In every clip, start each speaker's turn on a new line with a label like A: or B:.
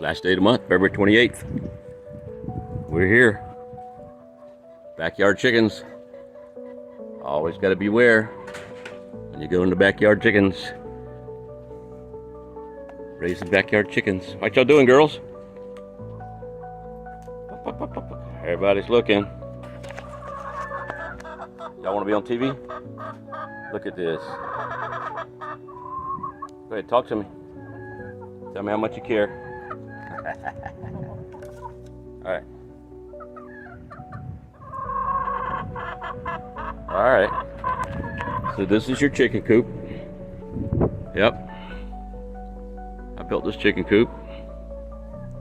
A: Last day of the month, February 28th. We're here. Backyard chickens. Always got to beware when you go into backyard chickens. Raising backyard chickens. What y'all doing, girls? Everybody's looking. Y'all want to be on TV? Look at this. Go ahead, talk to me. Tell me how much you care. Alright. Alright. So this is your chicken coop. Yep. I built this chicken coop.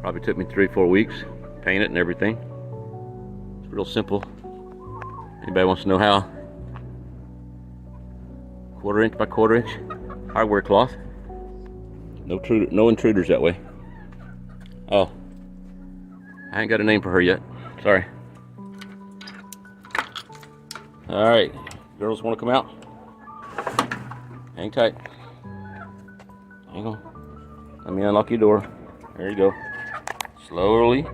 A: Probably took me 3-4 weeks. Paint it and everything. It's real simple. Anybody wants to know how? 1/4 inch by 1/4 inch hardware cloth. No intruders that way. Oh, I ain't got a name for her yet. Sorry. All right, girls want to come out? Hang tight. Hang on. Let me unlock your door. There you go. Slowly.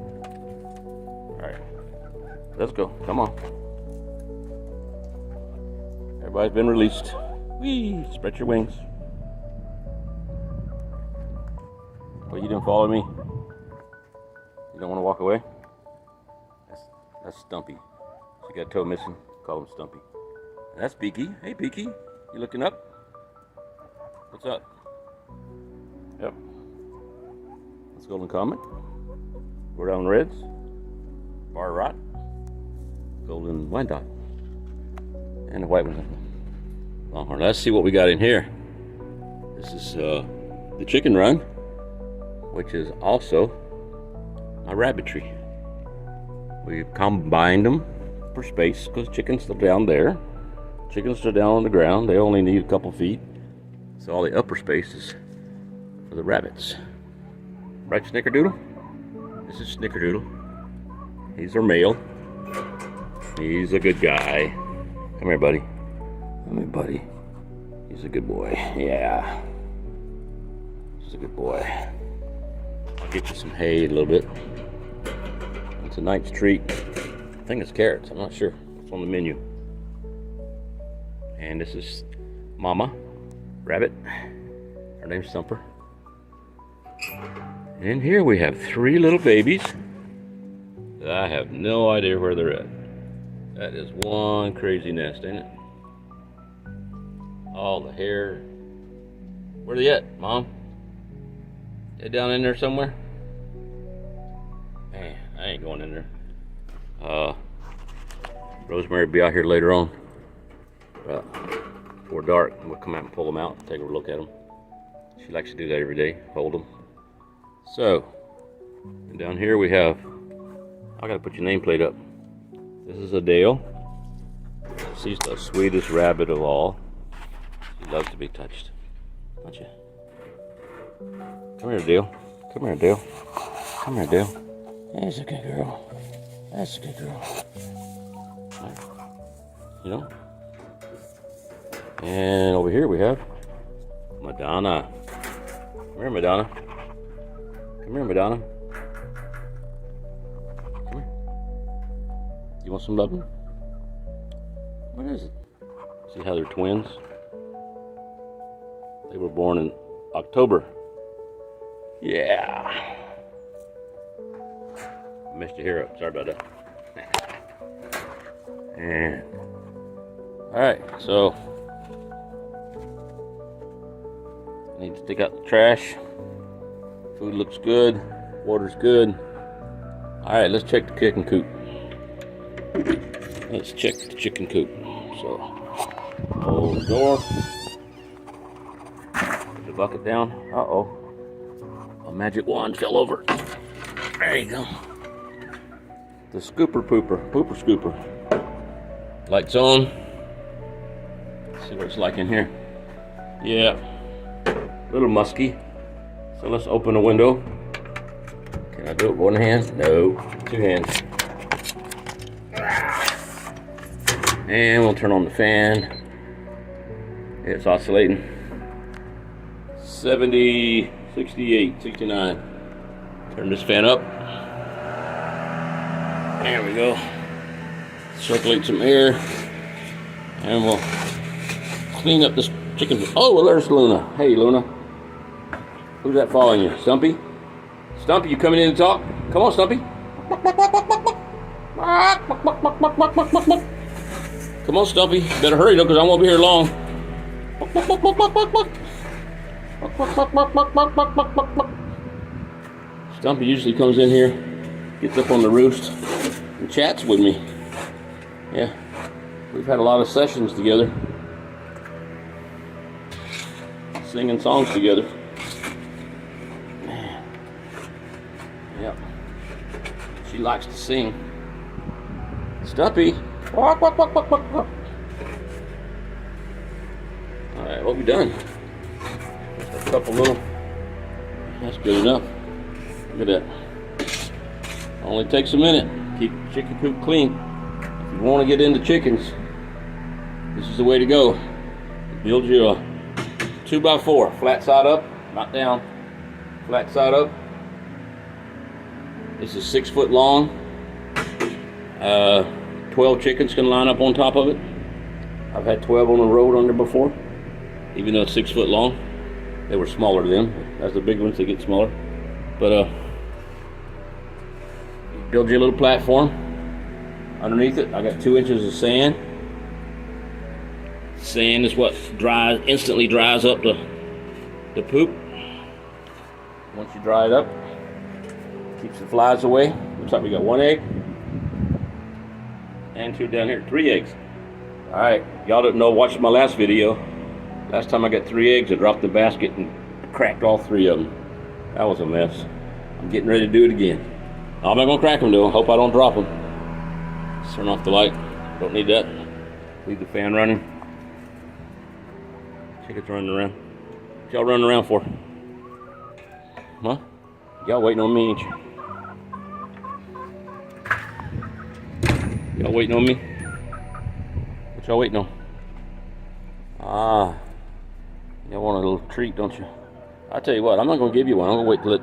A: All right, let's go. Come on. Everybody's been released. Whee! Spread your wings. Well, you didn't follow me? You don't want to walk away? That's Stumpy. She got a toe missing. Call him Stumpy. And that's Beaky. Hey, Beaky. You looking up? What's up? Yep. That's Golden Comet. Rhode Island Reds. Bar Rot. Golden Wyandotte. And the white one. Longhorn. Let's see what we got in here. This is the chicken run, which is also my rabbitry. We've combined them for space because chickens are down there. Chickens are down on the ground. They only need a couple feet. So all the upper space is for the rabbits. Right, Snickerdoodle? This is Snickerdoodle. He's our male. He's a good guy. Come here, buddy. Come here, buddy. He's a good boy. Yeah. He's a good boy. I'll get you some hay a little bit. It's a night's treat. I think it's carrots. I'm not sure. It's on the menu. And this is Mama Rabbit. Her name's Thumper. And here we have 3 little babies. I have no idea where they're at. That is one crazy nest, ain't it? All the hair. Where they at, Mom? They down in there somewhere? Man, I ain't going in there. Rosemary will be out here later on. Before dark, we'll come out and pull them out and take a look at them. She likes to do that every day, hold them. So, and down here we have, I gotta put your nameplate up. This is Adele. She's the sweetest rabbit of all. She loves to be touched. Don't you? Come here, Adele. Come here, Adele. Come here, Adele. That's a good girl. That's a good girl. Right. You know? And over here we have Madonna. Come here, Madonna. Come here, Madonna. Come here. You want some loving? What is it? See how they're twins? They were born in October. Yeah. Messed your hair up. Sorry about that. And alright, so I need to take out the trash. Food looks good. Water's good. Alright, let's check the chicken coop. Let's check the chicken coop. So, hold the door. Put the bucket down. Uh-oh. A magic wand fell over. There you go. The scooper pooper. Pooper scooper. Lights on. Let's see what it's like in here. Yeah. A little musky. So let's open the window. Can I do it with one hand? No. 2 hands. And we'll turn on the fan. It's oscillating. 70 68, 69. Turn this fan up. There we go. Circulate some air. And we'll clean up this chicken. Oh, well, there's Luna. Hey, Luna. Who's that following you? Stumpy? Stumpy, you coming in to talk? Come on, Stumpy. Come on, Stumpy. Better hurry, though, because I won't be here long. Stumpy usually comes in here, gets up on the roost, and chats with me. Yeah, we've had a lot of sessions together, singing songs together. Man, yep, she likes to sing. Stumpy, walk, walk, walk, walk, walk, walk. All right, what we done? Just a couple little. That's good enough. Look at that. Only takes a minute. Keep the chicken coop clean. If you want to get into chickens, this is the way to go. Build you a 2x4, flat side up, not down, flat side up. This is 6 foot long. 12 chickens can line up on top of it. I've had 12 on the road under before, even though it's 6 foot long. They were smaller then. As the big ones, they get smaller. But build you a little platform. Underneath it, I got 2 inches of sand. Sand is what instantly dries up the poop. Once you dry it up, keeps the flies away. Looks like we got 1 egg. And 2 down here, 3 eggs. All right, y'all didn't know, watching my last video. Last time I got 3 eggs, I dropped the basket and cracked all 3 of them. That was a mess. I'm getting ready to do it again. I'm not gonna crack them though. Hope I don't drop them. Let's turn off the light. Don't need that. Leave the fan running. Chickens running around. What y'all running around for? Huh? Y'all waiting on me, ain't you? Y'all waiting on me? What y'all waiting on? Ah, y'all want a little treat, don't you? I tell you what, I'm not gonna give you one. I'm gonna wait till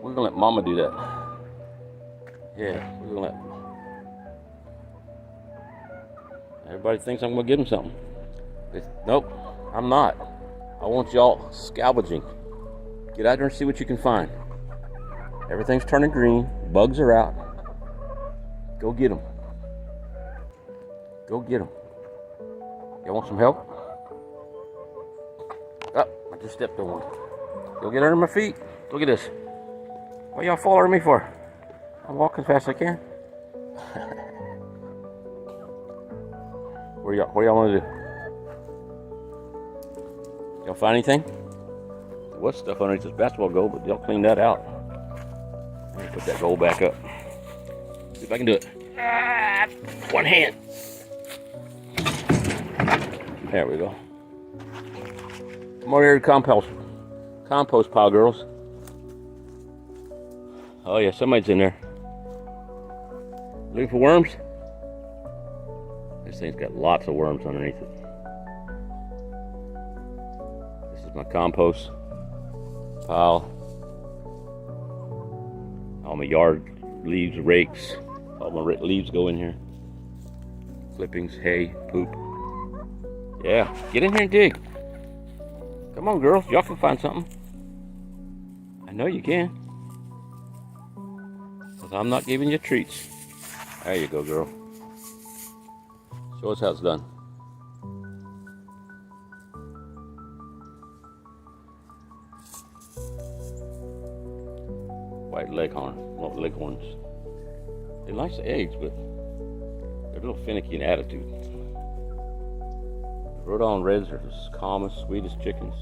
A: we're gonna let Mama do that. Yeah, we're gonna let. Everybody thinks I'm gonna give them something. Nope, I'm not. I want y'all scavenging. Get out there and see what you can find. Everything's turning green. Bugs are out. Go get them. Go get them. Y'all want some help? Oh, I just stepped on one. Go get under my feet. Look at this. What y'all following me for? I'm walking as fast as I can. What do y'all want to do? Y'all find anything? There was stuff underneath this basketball goal, but y'all cleaned that out. Let me put that goal back up. See if I can do it. One hand. There we go. Come over here to compost pile, girls. Oh yeah, somebody's in there. Looking for worms? This thing's got lots of worms underneath it. This is my compost pile. All my yard leaves, rakes, all my leaves go in here. Clippings, hay, poop. Yeah, get in here and dig. Come on, girls, y'all can find something. I know you can. Because I'm not giving you treats. There you go, girl. Show us how it's done. White leghorn, well, leghorns. They like the eggs, but they're a little finicky in attitude. Rhode Island Reds are the calmest, sweetest chickens.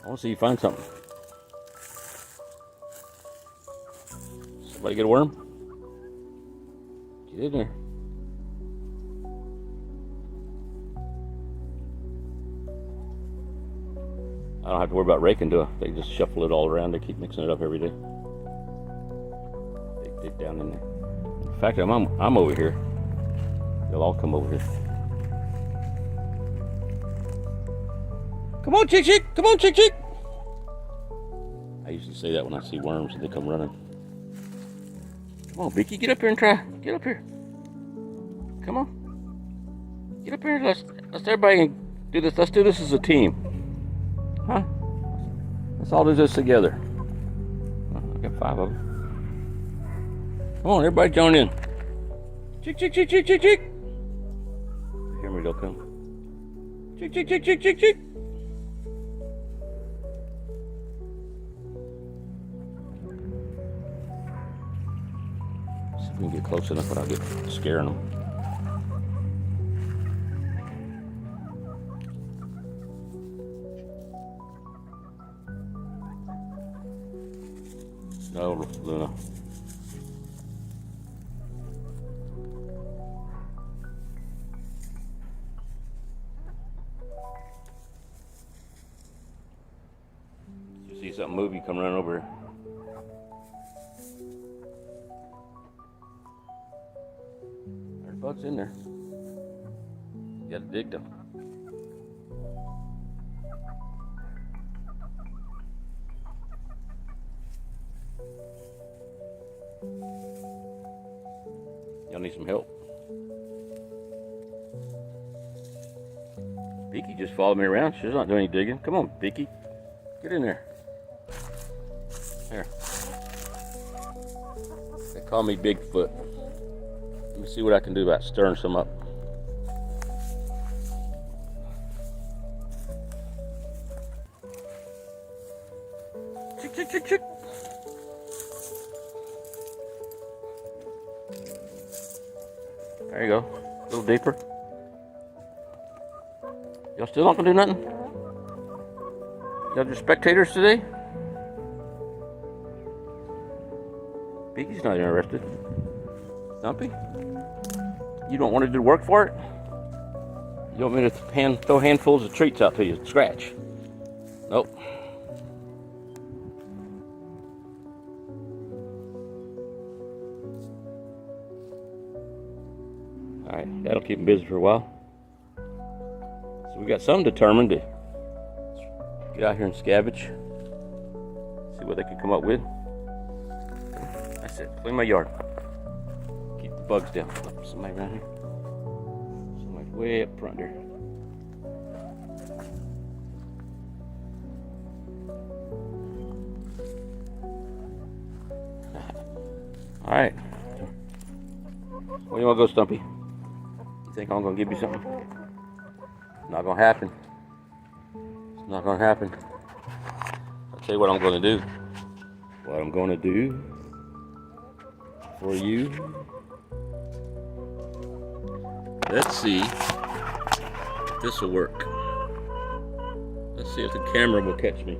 A: I want to see you find something. Somebody get a worm? Get in there. I don't have to worry about raking, do I? They just shuffle it all around. They keep mixing it up every day. right down in there. In fact, I'm over here. They'll all come over here. Come on, chick, chick! Come on, chick, chick! I used to say that when I see worms and they come running. Come on, Beaky, get up here and try. Get up here. Come on. Get up here. Let's everybody do this. Let's do this as a team. Huh? Let's all do this together. I got 5 of them. Come on, everybody join in. Chick, chick, chick, chick, chick, chick. Hear me, they'll come. Chick, chick, chick, chick, chick, chick. See if we can get close enough without getting scaring them. No, Luna. You see something move, you come running over here. There's bugs in there. You gotta dig them. Y'all need some help. Beaky just followed me around. She's not doing any digging. Come on, Beaky. Get in there. There. They call me Bigfoot. Let me see what I can do about stirring some up. Chick, chick, chick, chick. There you go. A little deeper. Y'all still not gonna do nothing? Y'all just spectators today? Beaky's not interested. Stumpy? You don't want to do work for it? You want me to throw handfuls of treats out to you? Scratch. Nope. Alright, that'll keep them busy for a while. So we got some determined to get out here and scavenge. See what they can come up with. That's it. Clean my yard. Keep the bugs down. Somebody around here. Somebody's way up front there. Alright. Where you want to go, Stumpy? You think I'm going to give you something? Not going to happen. It's not going to happen. I'll tell you what I'm going to do. What I'm going to do for you. Let's see if this will work. Let's see if the camera will catch me.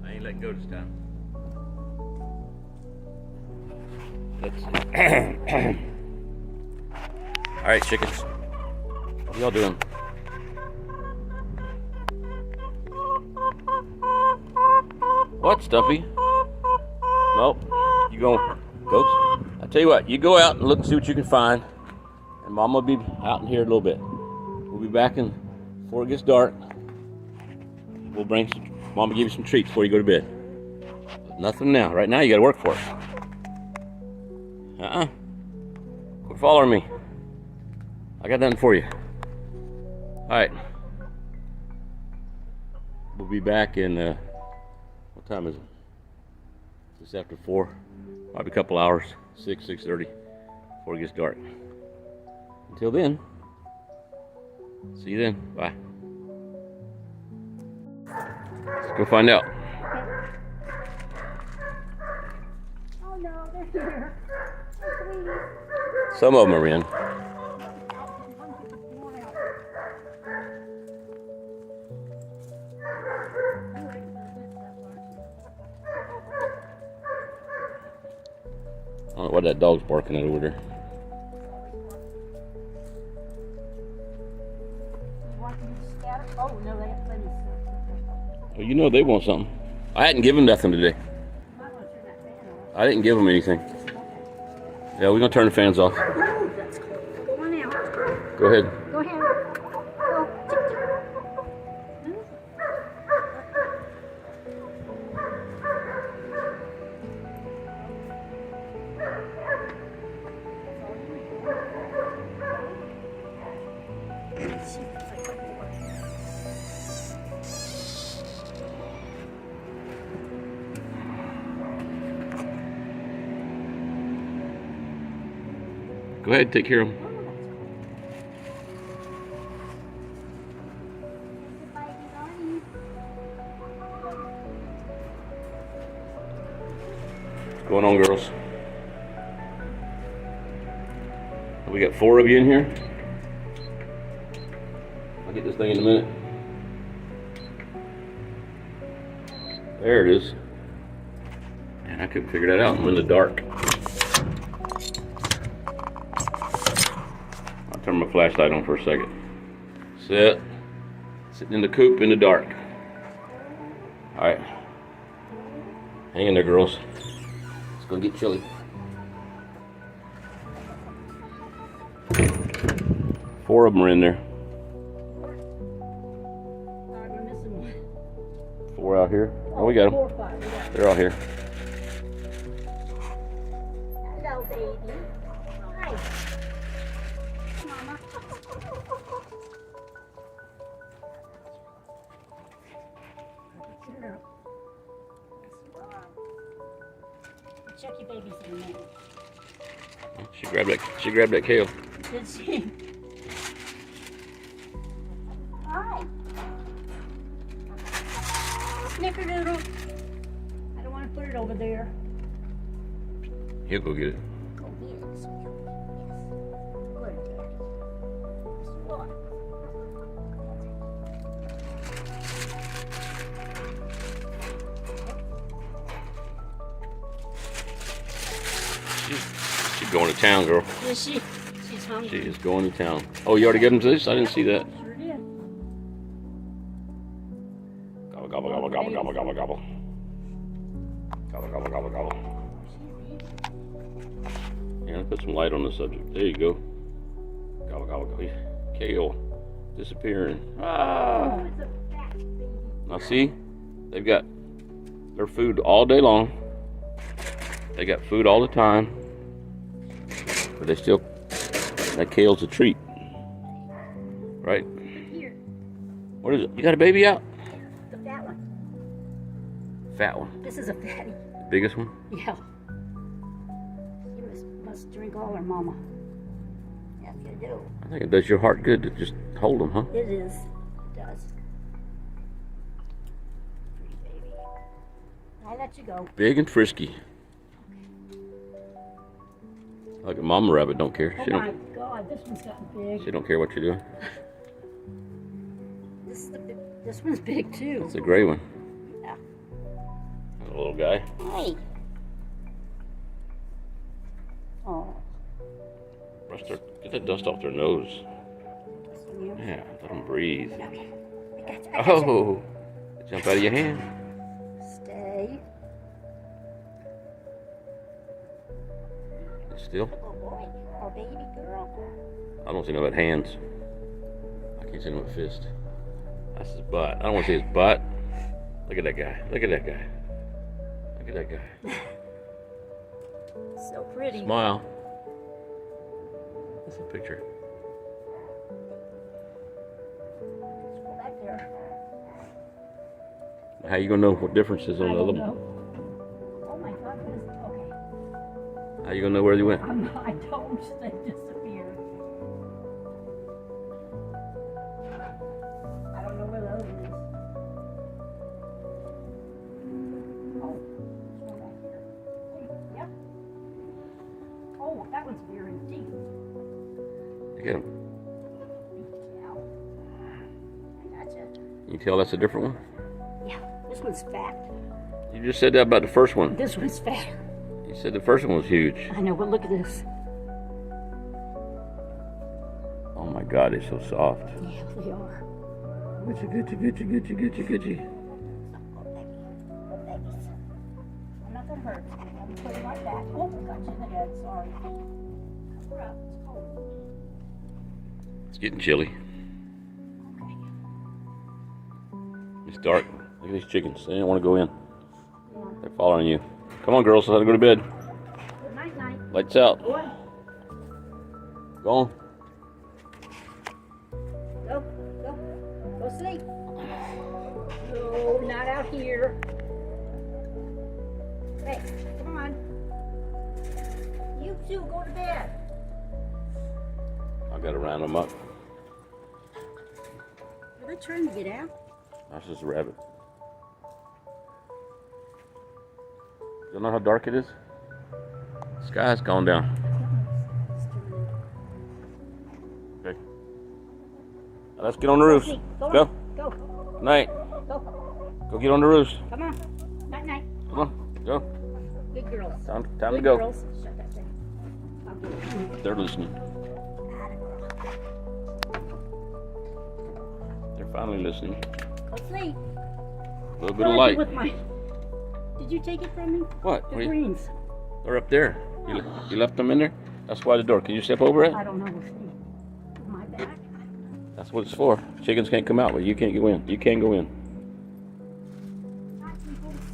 A: I ain't letting go this time. Let's see. Alright, chickens. What y'all doing? What, Stumpy? Nope. You going, goats? I tell you what, you go out and look and see what you can find. And Mom will be out in here a little bit. We'll be back in before it gets dark. We'll bring some, Mom will give you some treats before you go to bed. But nothing now. Right now you gotta work for it. Quit following me. I got nothing for you. Alright. We'll be back in, what time is it? Just after 4. Probably a couple hours. 6:30 before it gets dark. Until then, see you then. Bye. Let's go find out.
B: Oh no, they're here.
A: Some of them are in. I don't know what that dog's barking at over there.
B: Oh no, they have plenty of stuff.
A: Well, you know they want something. I hadn't given nothing today. I didn't give them anything. Yeah, we're gonna turn the fans off.
B: Go on out.
A: Go ahead.
B: Go ahead. Go.
A: Go ahead, take care of them. What's going on, girls? We got 4 of you in here. I'll get this thing in a minute. There it is. Man, I couldn't figure that out. I'm in the dark. I'll turn my flashlight on for a second. Sitting in the coop in the dark. Alright. Hang in there, girls. It's gonna get chilly. Four of them are in there.
B: We're missing one.
A: 4 out here. Oh, we got them.
B: 4 or 5. We got
A: They're all here.
B: Hello, baby. Hi. Mama. Check your babies in a minute.
A: She grabbed that kale.
B: Did she? Hi. Snickerdoodle. I don't want to put it over there.
A: He'll go get it.
B: Go get it. Yes. Good. What?
A: She's going to town, girl.
B: Is she? She's hungry.
A: She is going to town. Oh, you already gave them this? I didn't see that.
B: Sure did.
A: Gobble, gobble, gobble, gobble, gobble, gobble, gobble. Gobble, gobble, gobble, gobble. Yeah, let's put some light on the subject. There you go. Gobble, gobble, gobble. Kale disappearing. Ah!
B: Oh, it's a fat baby.
A: Now see, they've got their food all day long. They got food all the time. But they still, that kale's a treat. Right?
B: Here,
A: What is it? You got a baby out?
B: the fat one.
A: Fat one.
B: This is a fatty.
A: The biggest one?
B: Yeah. You must drink all her mama. Yes, you do.
A: I think it does your heart good to just hold them, huh?
B: It is. It does. Pretty baby. I'll let you go.
A: Big and frisky. Like a mama rabbit don't care.
B: Oh my God, this one's gotten big.
A: She don't care what you're doing.
B: This one's big too.
A: It's a gray one.
B: Yeah.
A: A little guy.
B: Hey. Oh.
A: Get that dust off their nose.
B: You.
A: Yeah, let them breathe.
B: Okay. I got you. I got you.
A: Oh, jump out of your hand.
B: Stay.
A: Still?
B: Oh boy. Oh baby girl.
A: I don't see no hands. I can't see no fist. That's his butt. I don't want to see his butt. Look at that guy. Look at that guy. Look at that guy.
B: So pretty.
A: Smile. That's a picture. How you gonna know what difference is on the other one?
B: Oh my God, what is, okay.
A: How you gonna know where they went?
B: I don't, they disappeared. I don't know where the other one is. Oh, there's one back here. Hey, yep. Oh, that one's very deep.
A: You get 'em.
B: I gotcha.
A: You tell that's a different one?
B: Yeah, this one's fat.
A: You just said that about the first one.
B: This one's fat.
A: You said the first one was huge.
B: I know, but look at this.
A: Oh my God, they're so soft.
B: Yeah, they are.
A: Gucci, Gucci, Gucci, Gucci, Gucci, Gucci.
B: I'm not gonna hurt. I'm gonna put it like that. Oh, got you in the head. Sorry. Cover up. It's cold.
A: It's getting chilly.
B: Okay.
A: It's dark. Look at these chickens. They didn't want to go in.
B: Yeah.
A: They're following you. Come on, girls. Let's go to bed.
B: Good night, night.
A: Lights out.
B: Boy,
A: Go on.
B: go, go. Go sleep. No, not out here. Hey, come on. You two, go to bed.
A: I gotta round them up.
B: Are they trying to get out?
A: That's just a rabbit. You know how dark it is? The sky's gone down. Okay. Now let's get on the roofs.
B: Go.
A: Go.
B: Go.
A: Night.
B: Go.
A: Go get on the roofs.
B: Come on. Night, night.
A: Come on. Go.
B: Good girls.
A: Time
B: Good
A: to go.
B: girls. Shut that thing. I'll get it.
A: They're listening. They're finally listening.
B: Go sleep.
A: A little bit of light.
B: With my... Did you take it from me?
A: What?
B: The greens.
A: They're up there. You left them in there? That's why the door. Can you step over it?
B: I don't know. My back.
A: That's what it's for. Chickens can't come out, but you can't go in. You can go in.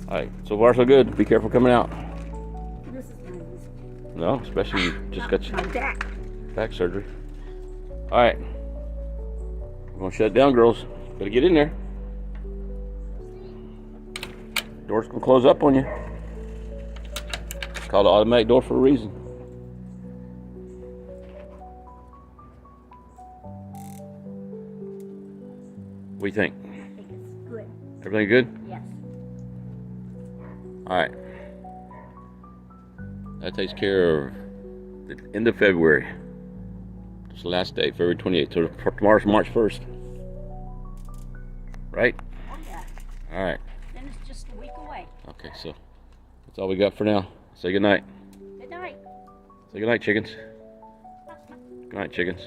A: Alright, so far so good. Be careful coming out.
B: This is nice.
A: No, especially you just got your
B: My back.
A: back surgery. Alright. We're gonna shut it down, girls. Better get in there. Door's gonna close up on you. It's called an automatic door for a reason. What do you think?
B: I think it's good.
A: Everything good?
B: Yes.
A: Alright. That takes care of the end of February. It's the last day, February 28th. So tomorrow's March 1st. Right?
B: Oh, yeah.
A: Alright.
B: Then it's just a week away.
A: Okay, so that's all we got for now. Say good night.
B: Good night.
A: Say good night, chickens. Good night, chickens.